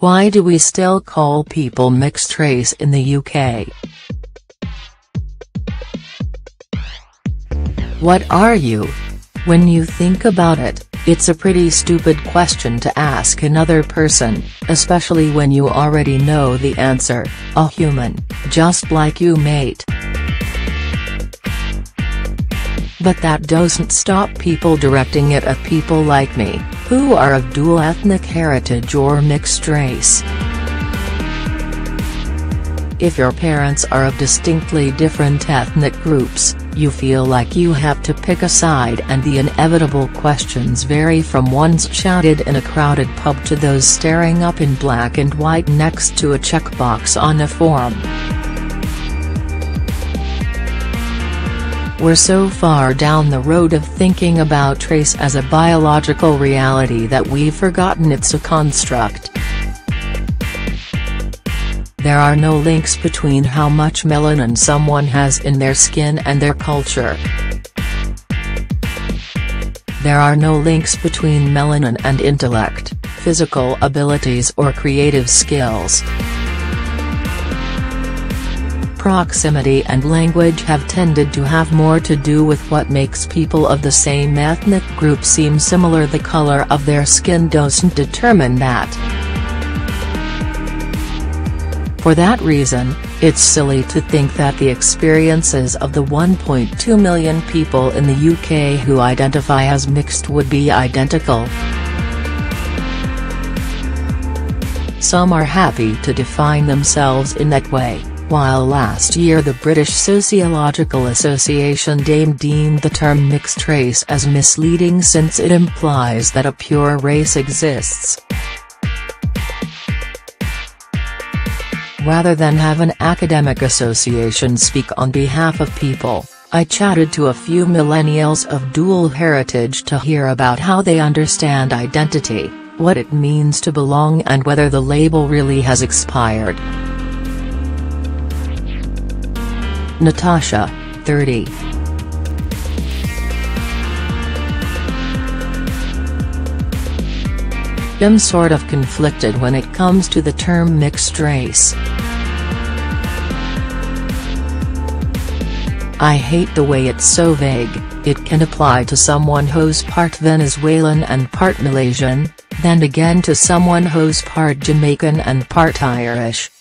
Why do we still call people mixed race in the UK? What are you? When you think about it, it's a pretty stupid question to ask another person, especially when you already know the answer: a human, just like you, mate. But that doesn't stop people directing it at people like me, who are of dual ethnic heritage or mixed race. If your parents are of distinctly different ethnic groups, you feel like you have to pick a side, and the inevitable questions vary from ones shouted in a crowded pub to those staring up in black and white next to a checkbox on a form. We're so far down the road of thinking about race as a biological reality that we've forgotten it's a construct. There are no links between how much melanin someone has in their skin and their culture. There are no links between melanin and intellect, physical abilities or creative skills. Proximity and language have tended to have more to do with what makes people of the same ethnic group seem similar. The color of their skin doesn't determine that. For that reason, it's silly to think that the experiences of the 1.2 million people in the UK who identify as mixed would be identical. Some are happy to define themselves in that way, while last year the British Sociological Association deemed the term mixed race as misleading since it implies that a pure race exists. Rather than have an academic association speak on behalf of people, I chatted to a few millennials of dual heritage to hear about how they understand identity, what it means to belong, and whether the label really has expired. Natasha, 30. I'm sort of conflicted when it comes to the term mixed race. I hate the way it's so vague. It can apply to someone who's part Venezuelan and part Malaysian, then again to someone who's part Jamaican and part Irish.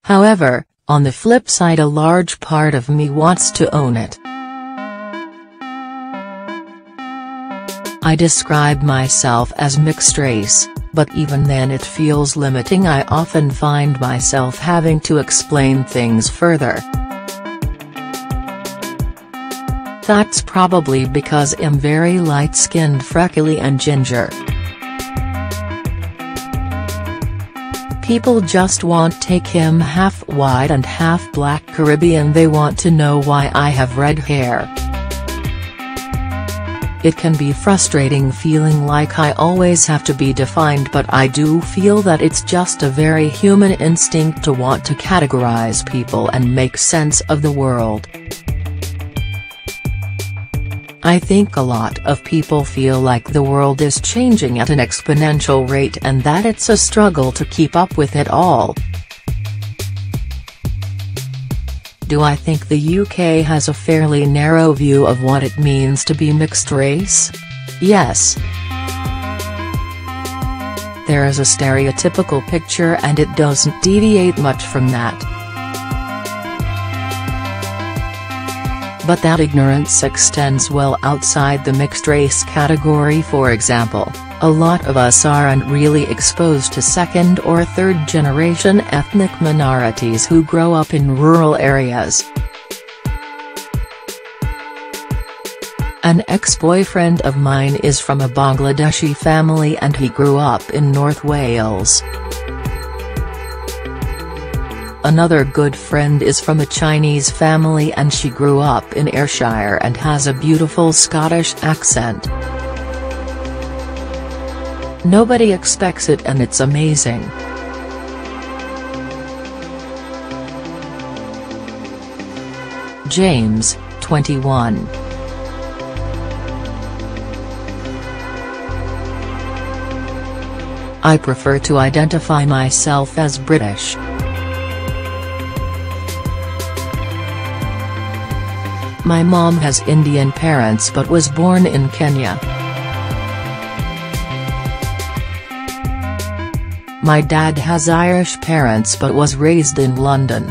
However, on the flip side, a large part of me wants to own it. I describe myself as mixed race, but even then it feels limiting. I often find myself having to explain things further. That's probably because I'm very light-skinned, freckly and ginger. People just won't take him half white and half black Caribbean. They want to know why I have red hair. It can be frustrating feeling like I always have to be defined, but I do feel that it's just a very human instinct to want to categorize people and make sense of the world. I think a lot of people feel like the world is changing at an exponential rate and that it's a struggle to keep up with it all. Do I think the UK has a fairly narrow view of what it means to be mixed race? Yes. There is a stereotypical picture and it doesn't deviate much from that. But that ignorance extends well outside the mixed race category. For example, a lot of us aren't really exposed to second or third generation ethnic minorities who grow up in rural areas. An ex-boyfriend of mine is from a Bangladeshi family and he grew up in North Wales. Another good friend is from a Chinese family and she grew up in Ayrshire and has a beautiful Scottish accent. Nobody expects it and it's amazing. James, 21. I prefer to identify myself as British. My mom has Indian parents but was born in Kenya. My dad has Irish parents but was raised in London.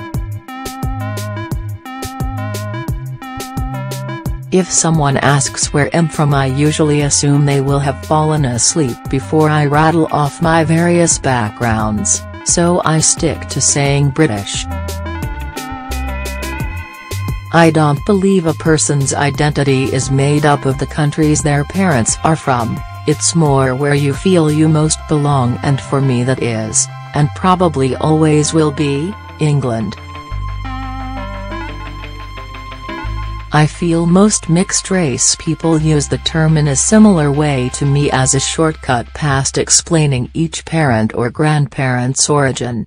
If someone asks where I'm from, I usually assume they will have fallen asleep before I rattle off my various backgrounds, so I stick to saying British. I don't believe a person's identity is made up of the countries their parents are from, it's more where you feel you most belong, and for me that is, and probably always will be, England. I feel most mixed-race people use the term in a similar way to me, as a shortcut past explaining each parent or grandparent's origin.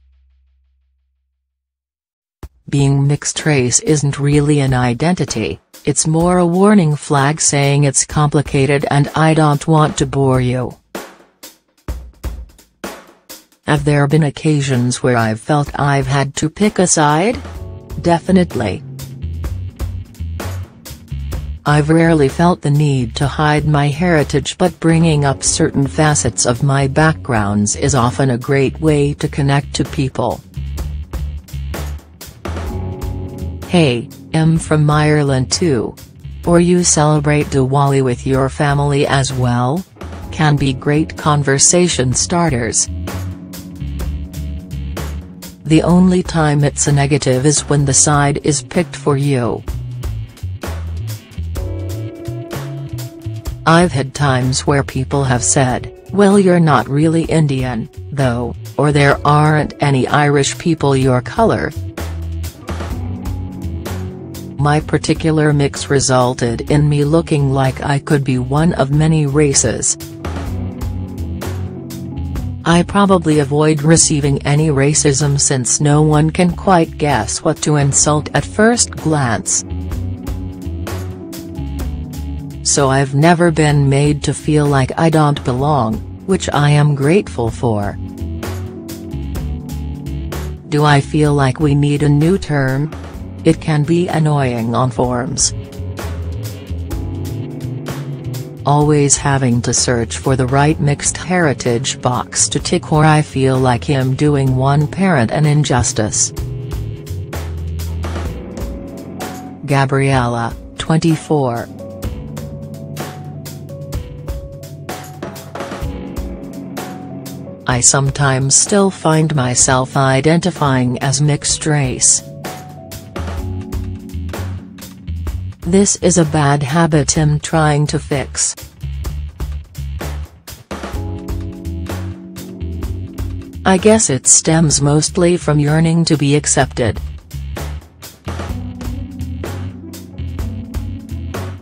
Being mixed-race isn't really an identity, it's more a warning flag saying it's complicated and I don't want to bore you. Have there been occasions where I've felt I've had to pick a side? Definitely. I've rarely felt the need to hide my heritage, but bringing up certain facets of my backgrounds is often a great way to connect to people. Hey, I'm from Ireland too. Or you celebrate Diwali with your family as well? Can be great conversation starters. The only time it's a negative is when the side is picked for you. I've had times where people have said, well, you're not really Indian, though, or there aren't any Irish people your color. My particular mix resulted in me looking like I could be one of many races. I probably avoid receiving any racism since no one can quite guess what to insult at first glance. So I've never been made to feel like I don't belong, which I am grateful for. Do I feel like we need a new term? It can be annoying on forums. Always having to search for the right mixed heritage box to tick, or I feel like I'm doing one parent an injustice. Gabriella, 24. I sometimes still find myself identifying as mixed race. This is a bad habit I'm trying to fix. I guess it stems mostly from yearning to be accepted.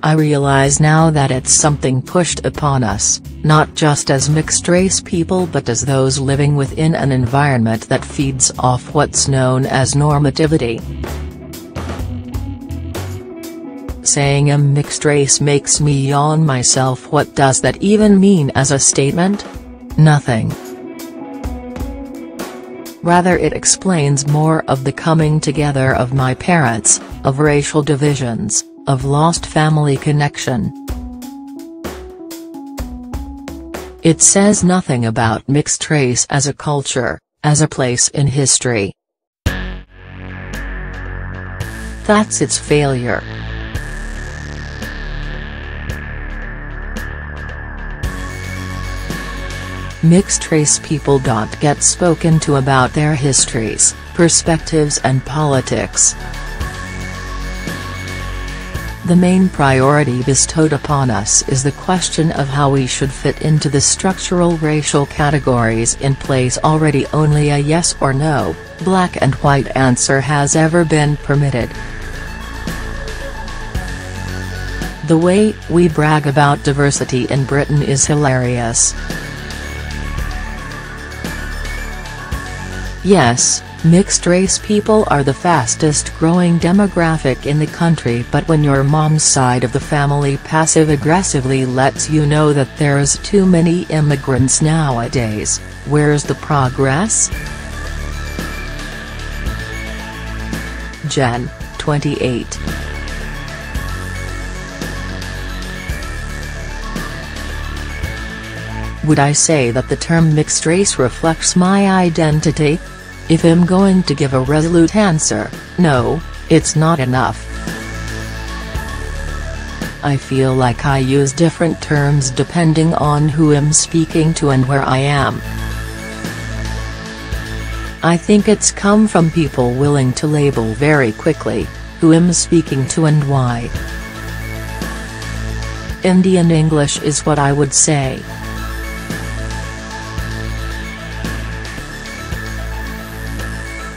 I realize now that it's something pushed upon us, not just as mixed-race people but as those living within an environment that feeds off what's known as normativity. Saying I'm mixed race makes me yawn myself. What does that even mean as a statement? Nothing. Rather, it explains more of the coming together of my parents, of racial divisions, of lost family connection. It says nothing about mixed race as a culture, as a place in history. That's its failure. Mixed-race people don't get spoken to about their histories, perspectives and politics. The main priority bestowed upon us is the question of how we should fit into the structural racial categories in place already. Only a yes or no, black and white answer has ever been permitted. The way we brag about diversity in Britain is hilarious. Yes, mixed-race people are the fastest-growing demographic in the country, but when your mom's side of the family passive-aggressively lets you know that there's too many immigrants nowadays, Where's the progress? Jen, 28. Would I say that the term mixed race reflects my identity? If I'm going to give a resolute answer, no, it's not enough. I feel like I use different terms depending on who I'm speaking to and where I am. I think it's come from people willing to label very quickly, who I'm speaking to and why. Indian English is what I would say.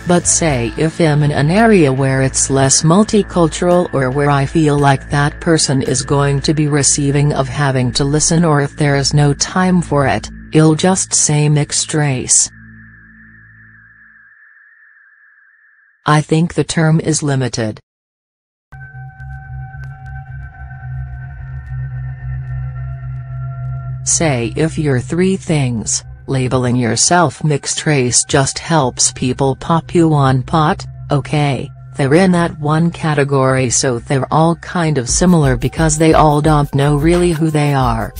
But say if I'm in an area where it's less multicultural or where I feel like that person is going to be receiving of having to listen, or if there's no time for it, I'll just say mixed race. I think the term is limited. Say if you're three things, labeling yourself mixed race just helps people pop you on pot. Okay, they're in that one category, so they're all kind of similar because they all don't know really who they are.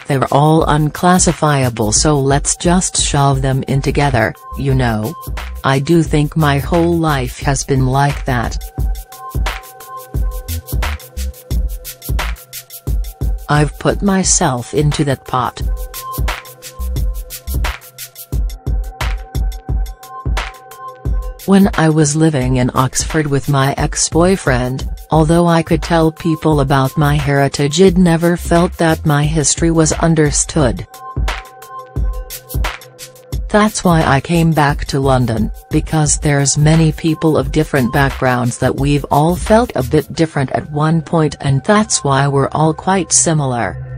They're all unclassifiable, so let's just shove them in together, you know? I do think my whole life has been like that. I've put myself into that pot. When I was living in Oxford with my ex-boyfriend, although I could tell people about my heritage, I'd never felt that my history was understood. That's why I came back to London, because there's many people of different backgrounds that we've all felt a bit different at one point, and that's why we're all quite similar.